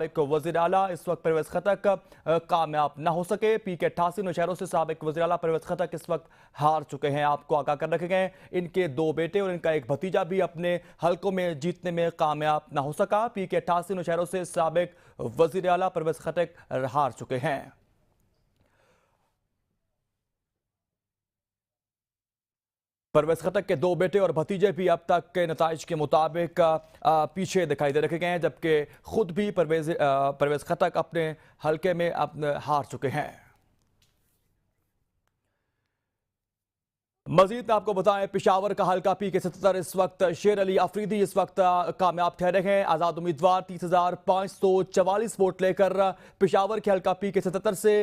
एक वज़ीर आला इस वक्त परवेज खटक कामयाब न हो सके। पी के 88 नौशहरों से साबिक वज़ीर आला परवेज खटक इस वक्त हार चुके हैं। आपको आगाह कर रखे गए इनके 2 बेटे और इनका एक भतीजा भी अपने हलकों में जीतने में कामयाब न हो सका। पी के 88 नौशहरों से साबिक वज़ीर आला परवेज खटक हार चुके हैं। परवेज खटक के 2 बेटे और भतीजे भी अब तक के नताइज के मुताबिक पीछे दिखाई दे रखे गए हैं, जबकि खुद भी परवेज खटक अपने हलके में अब हार चुके हैं। मजीद आपको बताएं, पिशावर का हल्का पी के 77 इस वक्त शेर अली अफरीदी इस वक्त कामयाब ठहरे हैं। आजाद उम्मीदवार 30,544 वोट लेकर पिशावर के हल्का पी के 77 से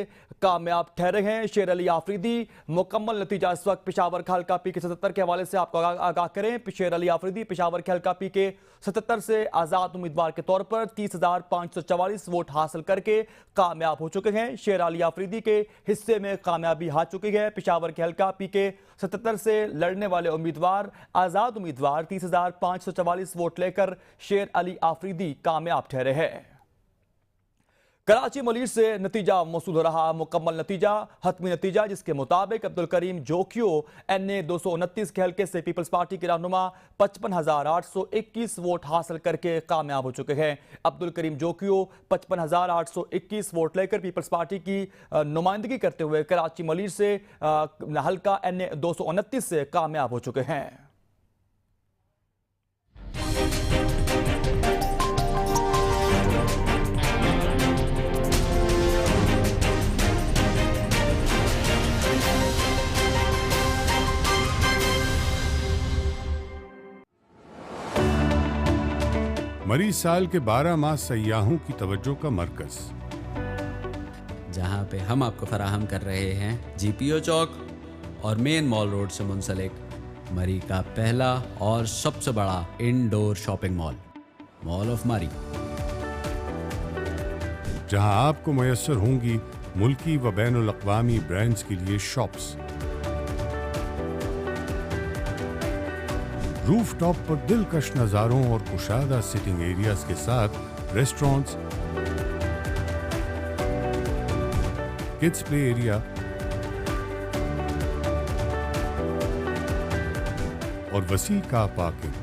कामयाब ठहरे हैं। शेर अली अफरीदी मुकम्मल नतीजा इस वक्त पिशावर का हल्का पी के 77 के हवाले से आपको आगाह करें। शेर अली अफरीदी पिशावर के हल्का पी के 77 से आजाद उम्मीदवार के तौर पर 30,544 वोट हासिल करके कामयाब हो चुके हैं। शेर अली अफरीदी के हिस्से में कामयाबी आ चुकी है। पिशावर के हल्का पी के 77 से लड़ने वाले उम्मीदवार आजाद उम्मीदवार 30,544 वोट लेकर शेर अली अफरीदी कामयाब ठहरे हैं। कराची मलीर से नतीजा मौसूल रहा मुकम्मल नतीजा, हतमी नतीजा, जिसके मुताबिक अब्दुल करीम जोकियो NA 229 के हल्के से पीपल्स पार्टी के रहनुमा 55,821 वोट हासिल करके कामयाब हो चुके हैं। अब्दुल करीम जोकियो 55,821 वोट लेकर पीपल्स पार्टी की नुमाइंदगी करते हुए कराची मलीर से हल्का NA 229 से कामयाब हो चुके हैं। मरी साल के 12 माह सयाहों की तवज्जो का मरकज, जहां पे हम आपको फराहम कर रहे हैं GPO चौक और मेन मॉल रोड से मुंसलिक मरी का पहला और सबसे बड़ा indoor shopping mall, mall of मरी, जहां आपको मयसर होंगी मुल्की व बैनुल अक़वामी ब्रांड्स के लिए शॉप्स, रूफटॉप पर दिलकश नज़ारों और कुशादा सिटिंग एरियाज के साथ रेस्टोरेंट्स, किड्स प्ले एरिया और वसी कार पार्किंग।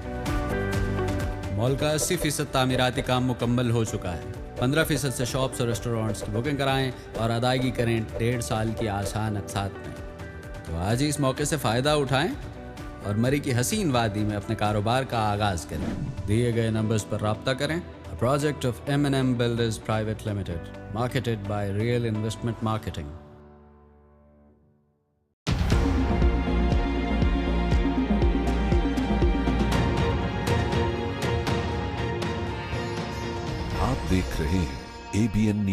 मॉल का 80% तामीराती काम मुकम्मल हो चुका है। 15% से शॉप्स और रेस्टोरेंट्स की बुकिंग कराएं और अदायगी करें 1.5 साल की आसान अक़सात में। तो आज ही इस मौके से फ़ायदा उठाएं और मरी की हसीन वादी में अपने कारोबार का आगाज़ करें। दिए गए नंबर्स पर राब्ता करें। A project of M&M Builders Private Limited, marketed by Real Investment Marketing. आप देख रहे हैं ABN